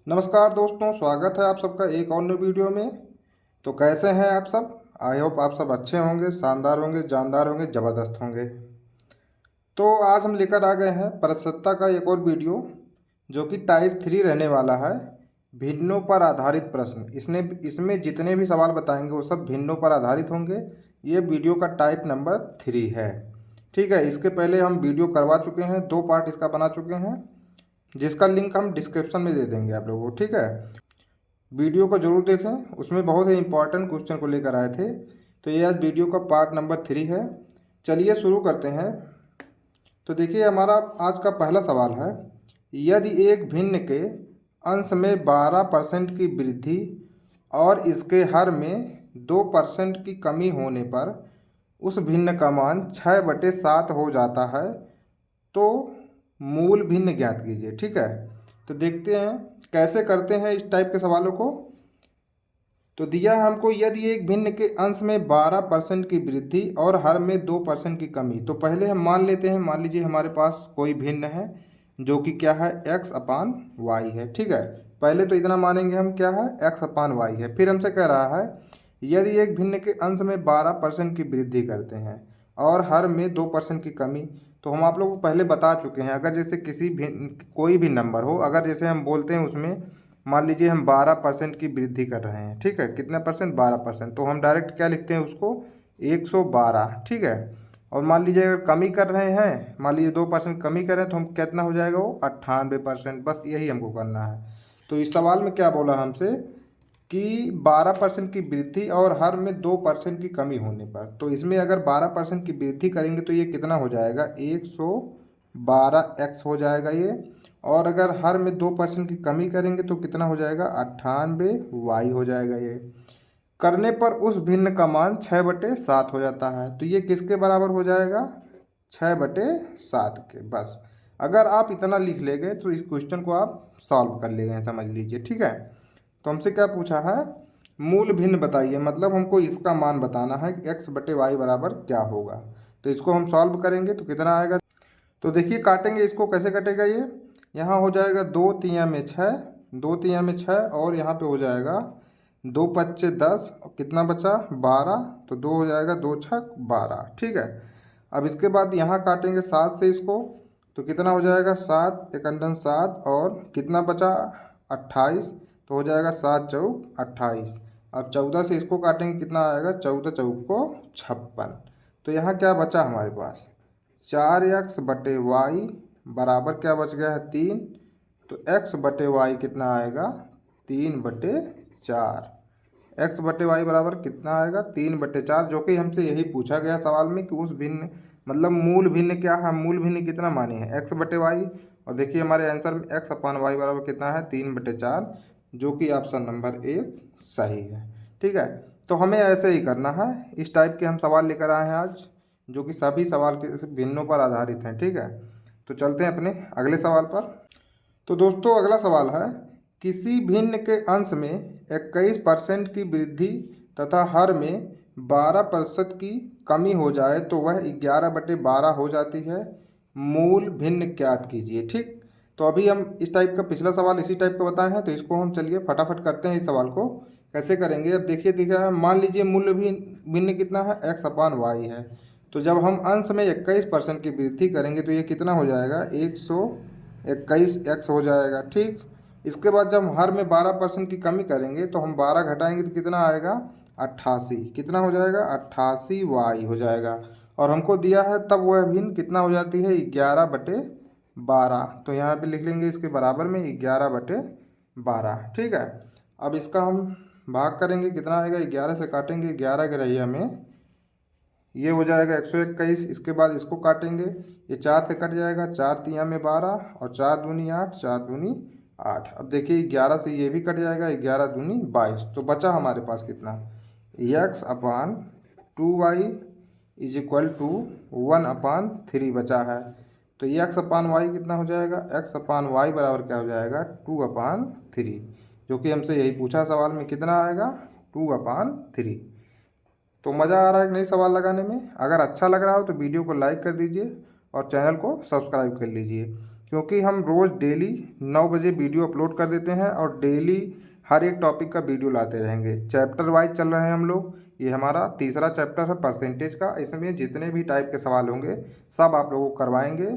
नमस्कार दोस्तों, स्वागत है आप सबका एक और नई वीडियो में। तो कैसे हैं आप सब? आई होप आप सब अच्छे होंगे, शानदार होंगे, जानदार होंगे, ज़बरदस्त होंगे। तो आज हम लेकर आ गए हैं प्रस्तुतता का एक और वीडियो, जो कि टाइप 3 रहने वाला है। भिन्नों पर आधारित प्रश्न। इसमें जितने भी सवाल बताएंगे वो सब भिन्नों पर आधारित होंगे। ये वीडियो का टाइप नंबर 3 है। ठीक है, इसके पहले हम वीडियो करवा चुके हैं, 2 पार्ट इसका बना चुके हैं, जिसका लिंक हम डिस्क्रिप्शन में दे देंगे आप लोगों को। ठीक है, वीडियो को जरूर देखें, उसमें बहुत ही इंपॉर्टेंट क्वेश्चन को लेकर आए थे। तो ये आज वीडियो का पार्ट नंबर 3 है। चलिए शुरू करते हैं। तो देखिए, हमारा आज का पहला सवाल है, यदि एक भिन्न के अंश में 12% की वृद्धि और इसके हर में 2% की कमी होने पर उस भिन्न का मान 6/7 हो जाता है, तो मूल भिन्न ज्ञात कीजिए। ठीक है, तो देखते हैं कैसे करते हैं इस टाइप के सवालों को। तो दिया है हमको, यदि एक भिन्न के अंश में 12% की वृद्धि और हर में 2% की कमी। तो पहले हम मान लेते हैं, मान लीजिए हमारे पास कोई भिन्न है जो कि क्या है, x/y है। ठीक है, पहले तो इतना मानेंगे हम, क्या है, x/y है। फिर हमसे कह रहा है, यदि एक भिन्न के अंश में 12% की वृद्धि करते हैं और हर में 2% की कमी। तो हम आप लोगों को पहले बता चुके हैं, अगर जैसे किसी भिन्न कोई भी नंबर हो, अगर जैसे हम बोलते हैं उसमें, मान लीजिए हम 12% की वृद्धि कर रहे हैं। ठीक है, कितना परसेंट, 12%, तो हम डायरेक्ट क्या लिखते हैं उसको, 112। ठीक है, और मान लीजिए अगर कमी कर रहे हैं, मान लीजिए 2% कमी कर रहे हैं, तो हम कितना हो जाएगा वो, 98%। बस यही हमको करना है। तो इस सवाल में क्या बोला हमसे कि 12% की वृद्धि और हर में 2% की कमी होने पर। तो इसमें अगर 12% की वृद्धि करेंगे तो ये कितना हो जाएगा, 112x हो जाएगा ये। और अगर हर में 2% की कमी करेंगे तो कितना हो जाएगा, 98y हो जाएगा ये। करने पर उस भिन्न का मान 6/7 हो जाता है। तो ये किसके बराबर हो जाएगा, 6/7 के। बस अगर आप इतना लिख लेंगे तो इस क्वेश्चन को आप सॉल्व कर लेंगे, समझ लीजिए। ठीक है, तो हमसे क्या पूछा है, मूल भिन्न बताइए, मतलब हमको इसका मान बताना है कि x/y बराबर क्या होगा। तो इसको हम सॉल्व करेंगे तो कितना आएगा। तो देखिए, काटेंगे इसको, कैसे कटेगा ये, यहाँ हो जाएगा 2×3=6, 2×3=6, और यहाँ पे हो जाएगा 2×5=10, और कितना बचा, 12। तो 2 हो जाएगा, 2×6=12। ठीक है, अब इसके बाद यहाँ काटेंगे 7 से इसको, तो कितना हो जाएगा, 7×1=7, और कितना बचा, 28। तो हो जाएगा 7×4=28। अब 14 से इसको काटेंगे, कितना आएगा, 14×4=56। तो यहाँ क्या बचा हमारे पास, 4x/y बराबर क्या बच गया है, 3। तो x/y कितना आएगा, 3/4। x/y बराबर कितना आएगा, 3/4, जो कि हमसे यही पूछा गया सवाल में कि उस भिन्न, मतलब मूल भिन्न क्या है, मूल भिन्न कितना माने हैं, x/y। और देखिए हमारे आंसर में x/y बराबर कितना है, 3/4, जो कि ऑप्शन नंबर 1 सही है। ठीक है, तो हमें ऐसे ही करना है। इस टाइप के हम सवाल लेकर आए हैं आज, जो कि सभी सवाल के भिन्नों पर आधारित हैं। ठीक है, तो चलते हैं अपने अगले सवाल पर। तो दोस्तों, अगला सवाल है, किसी भिन्न के अंश में 21% की वृद्धि तथा हर में 12% की कमी हो जाए तो वह 11/12 हो जाती है, मूल भिन्न ज्ञात कीजिए। ठीक, तो अभी हम इस टाइप का पिछला सवाल इसी टाइप का बताए हैं, तो इसको हम चलिए फटाफट करते हैं। इस सवाल को कैसे करेंगे, अब देखिए दिखा, मान लीजिए मूल्य भिन्न कितना है, x/y है। तो जब हम अंश में 21% की वृद्धि करेंगे तो ये कितना हो जाएगा, 121x हो जाएगा। ठीक, इसके बाद जब हर में 12% की कमी करेंगे तो हम 12 घटाएंगे तो कितना आएगा, 88। कितना हो जाएगा, 88y हो जाएगा। और हमको दिया है तब वह भिन्न कितना हो जाती है, 11/12। तो यहाँ पे लिख लेंगे इसके बराबर में 11/12। ठीक है, अब इसका हम भाग करेंगे, कितना आएगा, 11 से काटेंगे, 11 के रहिए हमें, ये हो जाएगा 121। इसके बाद इसको काटेंगे, ये 4 से कट जाएगा, 4×3=12, और 4×2=8, 4×2=8। अब देखिए 11 से ये भी कट जाएगा, 11×2=22। तो बचा हमारे पास कितना, x/2y = 1/3 बचा है। तो x/y कितना हो जाएगा, x/y बराबर क्या हो जाएगा, 2/3, जो कि हमसे यही पूछा सवाल में, कितना आएगा, 2/3। तो मज़ा आ रहा है कि नहीं सवाल लगाने में? अगर अच्छा लग रहा हो तो वीडियो को लाइक कर दीजिए और चैनल को सब्सक्राइब कर लीजिए, क्योंकि हम रोज़ डेली 9 बजे वीडियो अपलोड कर देते हैं और डेली हर एक टॉपिक का वीडियो लाते रहेंगे। चैप्टर वाइज चल रहे हैं हम लोग। ये हमारा तीसरा चैप्टर है परसेंटेज का। इसमें जितने भी टाइप के सवाल होंगे सब आप लोगों को करवाएंगे।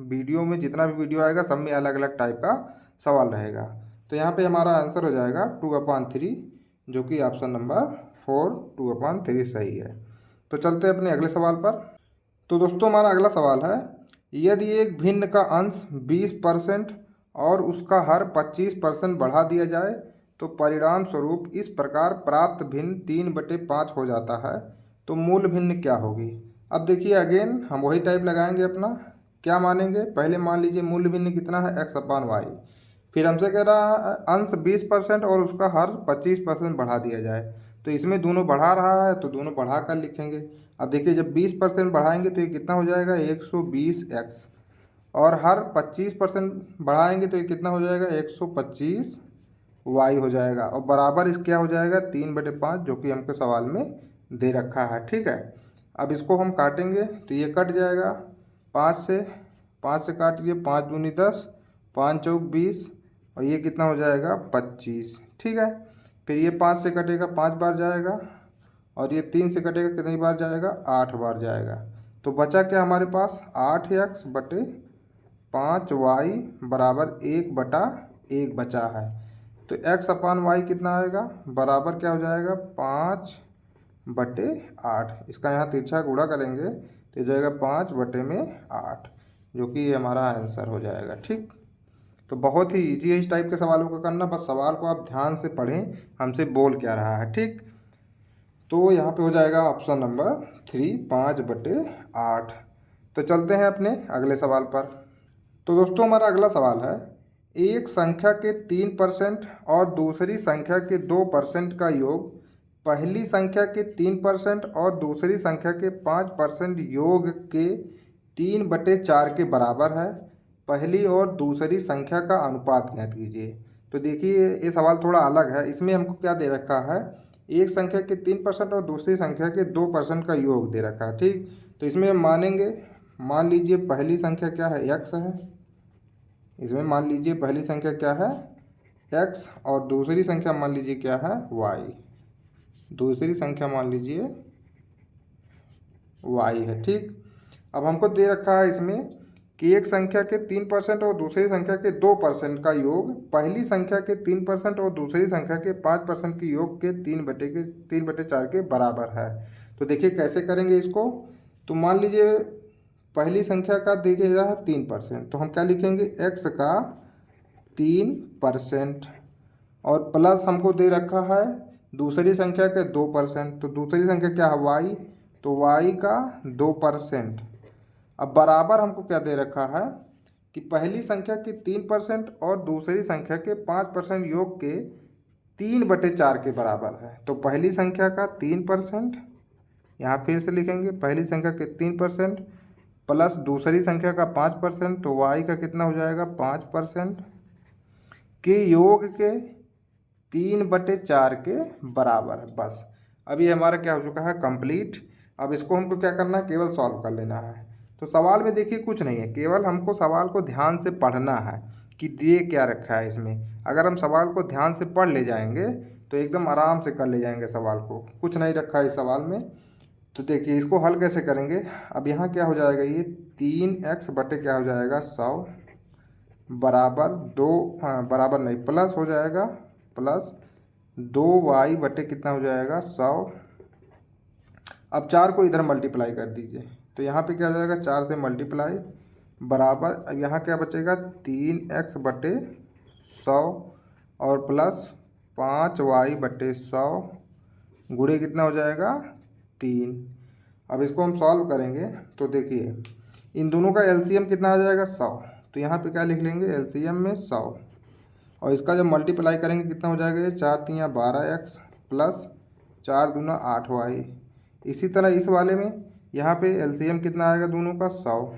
वीडियो में जितना भी वीडियो आएगा सब में अलग अलग टाइप का सवाल रहेगा। तो यहाँ पे हमारा आंसर हो जाएगा 2/3, जो कि ऑप्शन नंबर 4 2/3 सही है। तो चलते हैं अपने अगले सवाल पर। तो दोस्तों हमारा अगला सवाल है, यदि एक भिन्न का अंश 20% और उसका हर 25% बढ़ा दिया जाए तो परिणाम स्वरूप इस प्रकार प्राप्त भिन्न 3/5 हो जाता है, तो मूल भिन्न क्या होगी। अब देखिए अगेन हम वही टाइप लगाएंगे अपना। क्या मानेंगे, पहले मान लीजिए मूल भिन्न कितना है, x/y। फिर हमसे कह रहा है अंश 20% और उसका हर 25% बढ़ा दिया जाए। तो इसमें दोनों बढ़ा रहा है तो दोनों बढ़ा कर लिखेंगे। अब देखिए जब 20% बढ़ाएंगे तो ये कितना हो जाएगा, 120x, और हर 25% बढ़ाएंगे तो ये कितना हो जाएगा, 125y हो जाएगा, और बराबर इस क्या हो जाएगा, 3/5, जो कि हमको सवाल में दे रखा है। ठीक है, अब इसको हम काटेंगे तो ये कट जाएगा 5 से काटिए, 5 दूनी 10, 5 चौक 20, और ये कितना हो जाएगा 25। ठीक है, फिर ये 5 से कटेगा 5 बार जाएगा, और ये 3 से कटेगा कितनी बार जाएगा, 8 बार जाएगा। तो बचा क्या हमारे पास, 8x/5y बराबर 1/1 बचा है। तो x/y कितना आएगा, बराबर क्या हो जाएगा, 5/8। इसका यहाँ तिरछा गुणा करेंगे तो ये जाएगा 5/8, जो कि ये हमारा आंसर हो जाएगा। ठीक, तो बहुत ही ईजी है इस टाइप के सवालों को करना। बस सवाल को आप ध्यान से पढ़ें हमसे बोल क्या रहा है। ठीक, तो यहाँ पे हो जाएगा ऑप्शन नंबर 3 5/8। तो चलते हैं अपने अगले सवाल पर। तो दोस्तों हमारा अगला सवाल है, एक संख्या के 3% और दूसरी संख्या के 2% का योग पहली संख्या के 3% और दूसरी संख्या के 5% योग के 3/4 के बराबर है। पहली और दूसरी संख्या का अनुपात ज्ञात कीजिए। तो देखिए ये सवाल थोड़ा अलग है। इसमें हमको क्या दे रखा है, एक संख्या के 3% और दूसरी संख्या के 2% का योग दे रखा है। ठीक, तो इसमें हम मानेंगे, मान लीजिए पहली संख्या क्या है, x है। इसमें मान लीजिए पहली संख्या क्या है, x, और दूसरी संख्या मान लीजिए क्या है, y। दूसरी संख्या मान लीजिए y है। ठीक, अब हमको दे रखा है इसमें कि एक संख्या के 3% और दूसरी संख्या के 2% का योग पहली संख्या के 3% और दूसरी संख्या के 5% के योग के 3/4 के बराबर है। तो देखिए कैसे करेंगे इसको। तो मान लीजिए पहली संख्या का देखिएगा 3%, तो हम क्या लिखेंगे, x का 3%, और प्लस हमको दे रखा है दूसरी संख्या के 2%। तो दूसरी संख्या क्या है, y, तो y का 2%। अब बराबर हमको क्या दे रखा है कि पहली संख्या के 3% और दूसरी संख्या के 5% योग के 3/4 के बराबर है। तो पहली संख्या का 3%, यहाँ फिर से लिखेंगे पहली संख्या के 3% प्लस दूसरी संख्या का 5%, तो y का कितना हो जाएगा, 5% के योग के 3/4 के बराबर है। बस अब ये हमारा क्या हो चुका है, कंप्लीट। अब इसको हमको क्या करना है, केवल सॉल्व कर लेना है। तो सवाल में देखिए कुछ नहीं है, केवल हमको सवाल को ध्यान से पढ़ना है कि दिए क्या रखा है इसमें। अगर हम सवाल को ध्यान से पढ़ ले जाएंगे तो एकदम आराम से कर ले जाएंगे सवाल को। कुछ नहीं रखा है इस सवाल में। तो देखिए इसको हल कैसे करेंगे। अब यहाँ क्या हो जाएगा, ये 3x बटे क्या हो जाएगा, 100 बराबर 2, हाँ बराबर नहीं, प्लस हो जाएगा, प्लस 2y बटे कितना हो जाएगा, 100। अब 4 को इधर मल्टीप्लाई कर दीजिए, तो यहाँ पे क्या हो जाएगा, 4 से मल्टीप्लाई बराबर, अब यहाँ क्या बचेगा, 3x बटे 100 और प्लस 5y बटे 100 गुणे कितना हो जाएगा, 3। अब इसको हम सॉल्व करेंगे तो देखिए इन दोनों का एलसीएम कितना आ जाएगा, 100। तो यहाँ पे क्या लिख लेंगे, एलसीएम में 100, और इसका जब मल्टीप्लाई करेंगे कितना हो जाएगा, ये 4 3 12x प्लस 4 दूना 8y। इसी तरह इस वाले में यहाँ पे एलसीएम कितना आएगा दोनों का, 100,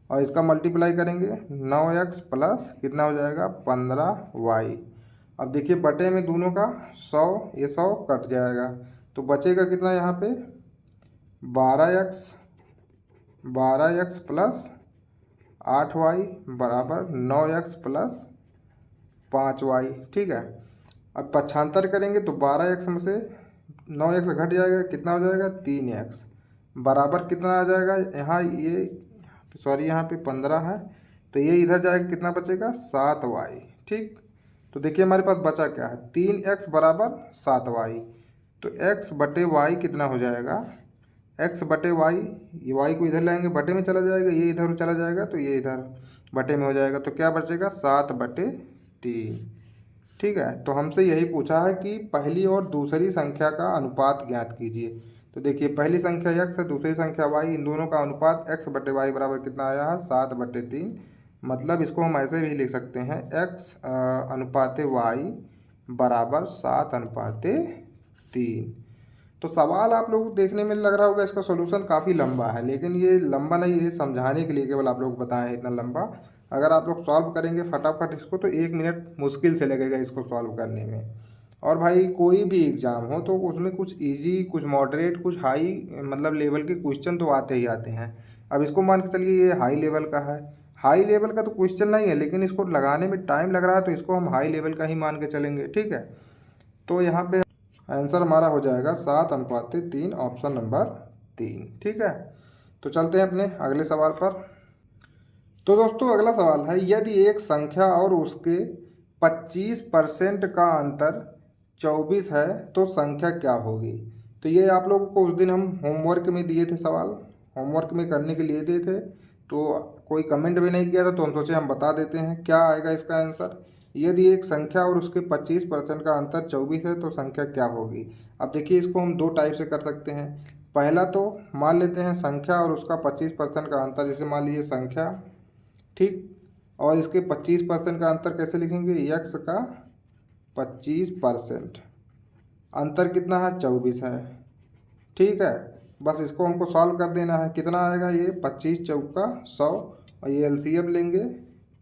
और इसका मल्टीप्लाई करेंगे 9x प्लस कितना हो जाएगा, 15y। अब देखिए बटे में दोनों का 100, ये 100 कट जाएगा, तो बचेगा कितना यहाँ पे, 12x प्लस 8y बराबर 9x प्लस 5y। ठीक है, अब पक्षांतर करेंगे तो 12x में से 9x घट जाएगा, कितना हो जाएगा 3x बराबर कितना आ जाएगा, यहाँ ये सॉरी यहाँ पे 15 है तो ये इधर जाएगा, कितना बचेगा 7y। ठीक, तो देखिए हमारे पास बचा क्या है 3x बराबर 7y। तो x बटे वाई कितना हो जाएगा, x बटे वाई, ये y को इधर लाएंगे बटे में चला जाएगा, ये इधर चला जाएगा तो ये इधर बटे में हो जाएगा, तो क्या बचेगा 7/3। ठीक है, तो हमसे यही पूछा है कि पहली और दूसरी संख्या का अनुपात ज्ञात कीजिए। तो देखिए पहली संख्या x है, दूसरी संख्या y, इन दोनों का अनुपात x बटे वाई बराबर कितना आया है 7/3। मतलब इसको हम ऐसे भी लिख सकते हैं x अनुपाते y बराबर 7/3। तो सवाल आप लोग को देखने में लग रहा होगा इसका सॉल्यूशन काफ़ी लंबा है, लेकिन ये लंबा नहीं, ये समझाने के लिए केवल आप लोग बताएं हैं इतना लंबा। अगर आप लोग सॉल्व करेंगे फटाफट इसको तो 1 मिनट मुश्किल से लगेगा इसको सॉल्व करने में। और भाई कोई भी एग्ज़ाम हो तो उसमें कुछ इजी, कुछ मॉडरेट, कुछ हाई मतलब लेवल के क्वेश्चन तो आते ही आते हैं। अब इसको मान के चलिए ये हाई लेवल का है, हाई लेवल का तो क्वेश्चन नहीं है, लेकिन इसको लगाने में टाइम लग रहा है तो इसको हम हाई लेवल का ही मान के चलेंगे। ठीक है, तो यहाँ पे आंसर हमारा हो जाएगा 7/3, ऑप्शन नंबर 3। ठीक है, तो चलते हैं अपने अगले सवाल पर। तो दोस्तों अगला सवाल है, यदि एक संख्या और उसके 25% का अंतर 24 है तो संख्या क्या होगी। तो ये आप लोगों को उस दिन हम होमवर्क में दिए थे, सवाल होमवर्क में करने के लिए दिए थे, तो कोई कमेंट भी नहीं किया था तो हम सोचे हम बता देते हैं क्या आएगा इसका आंसर। यदि एक संख्या और उसके 25% का अंतर 24 है तो संख्या क्या होगी। अब देखिए इसको हम 2 टाइप से कर सकते हैं। पहला तो मान लेते हैं संख्या और उसका 25% का अंतर, जैसे मान लीजिए संख्या, ठीक, और इसके 25% का अंतर कैसे लिखेंगे, x का 25%, अंतर कितना है 24 है। ठीक है, बस इसको हमको सॉल्व कर देना है, कितना आएगा ये 25 चौका 100 और ये एलसीएम लेंगे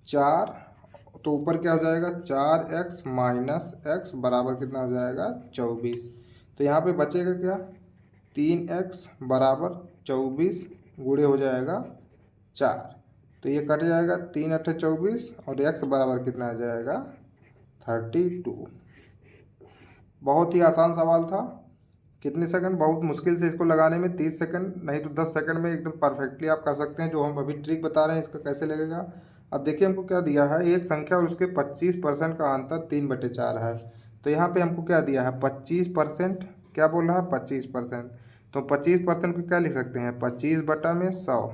4, तो ऊपर क्या हो जाएगा 4x माइनस x बराबर कितना हो जाएगा 24। तो यहाँ पे बचेगा क्या 3x बराबर 24 गुणे हो जाएगा 4, तो ये कट जाएगा 3 × 8 = 24 और x बराबर कितना आ जाएगा 32। बहुत ही आसान सवाल था। कितने सेकंड, बहुत मुश्किल से इसको लगाने में 30 सेकंड नहीं तो 10 सेकंड में एकदम परफेक्टली आप कर सकते हैं। जो हम अभी ट्रिक बता रहे हैं इसका कैसे लगेगा। अब देखिए हमको क्या दिया है, एक संख्या और उसके 25% का अंतर 3/4 है। तो यहाँ पे हमको क्या दिया है 25%, क्या बोल रहा है 25%, तो 25% को क्या लिख सकते हैं 25/100।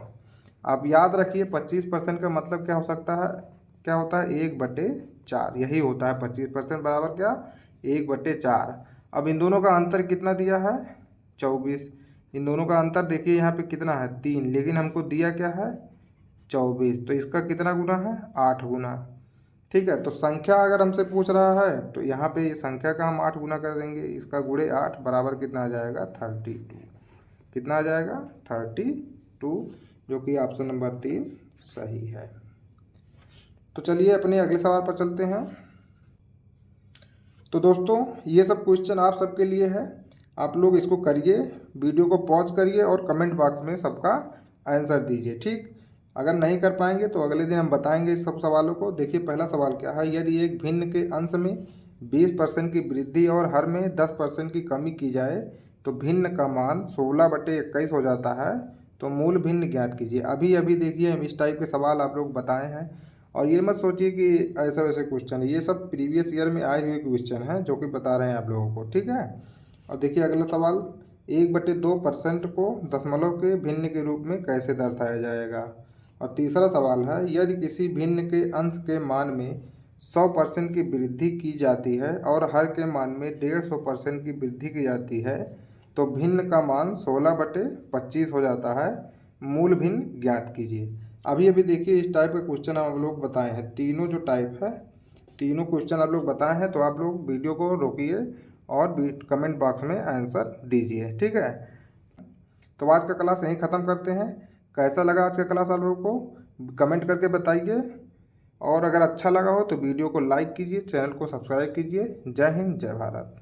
आप याद रखिए 25% का मतलब क्या हो सकता है, क्या होता है 1/4, यही होता है 25% बराबर क्या 1/4। अब इन दोनों का अंतर कितना दिया है 24, इन दोनों का अंतर देखिए यहाँ पे कितना है 3, लेकिन हमको दिया क्या है 24, तो इसका कितना गुना है 8 गुना। ठीक है, तो संख्या अगर हमसे पूछ रहा है तो यहाँ पे ये संख्या का हम 8 गुना कर देंगे, इसका गुणे 8 बराबर कितना आ जाएगा 32, कितना आ जाएगा 32, जो कि ऑप्शन नंबर 3 सही है। तो चलिए अपने अगले सवाल पर चलते हैं। तो दोस्तों ये सब क्वेश्चन आप सबके लिए है, आप लोग इसको करिए, वीडियो को पॉज करिए और कमेंट बॉक्स में सबका आंसर दीजिए। ठीक, अगर नहीं कर पाएंगे तो अगले दिन हम बताएंगे इस सब सवालों को। देखिए पहला सवाल क्या है, यदि एक भिन्न के अंश में 20% की वृद्धि और हर में 10% की कमी की जाए तो भिन्न का मान 16/21 हो जाता है, तो मूल भिन्न ज्ञात कीजिए। अभी अभी देखिए हम इस टाइप के सवाल आप लोग बताए हैं, और ये मत सोचिए कि ऐसे वैसे क्वेश्चन है, ये सब प्रीवियस ईयर में आए हुए क्वेश्चन हैं जो कि बता रहे हैं आप लोगों को। ठीक है, और देखिए अगला सवाल, 1/2% को दशमलव के भिन्न के रूप में कैसे दर्शाया जाएगा। और तीसरा सवाल है, यदि किसी भिन्न के अंश के मान में 100% की वृद्धि की जाती है और हर के मान में 150% की वृद्धि की जाती है तो भिन्न का मान 16/25 हो जाता है, मूल भिन्न ज्ञात कीजिए। अभी अभी देखिए इस टाइप का क्वेश्चन आप लोग बताए हैं, तीनों जो टाइप है तीनों क्वेश्चन आप लोग बताए हैं, तो आप लोग वीडियो को रोकिए और कमेंट बॉक्स में आंसर दीजिए। ठीक है, तो आज का क्लास यहीं ख़त्म करते हैं। कैसा लगा आज का क्लास आप लोगों को कमेंट करके बताइए, और अगर अच्छा लगा हो तो वीडियो को लाइक कीजिए, चैनल को सब्सक्राइब कीजिए। जय हिंद, जय भारत।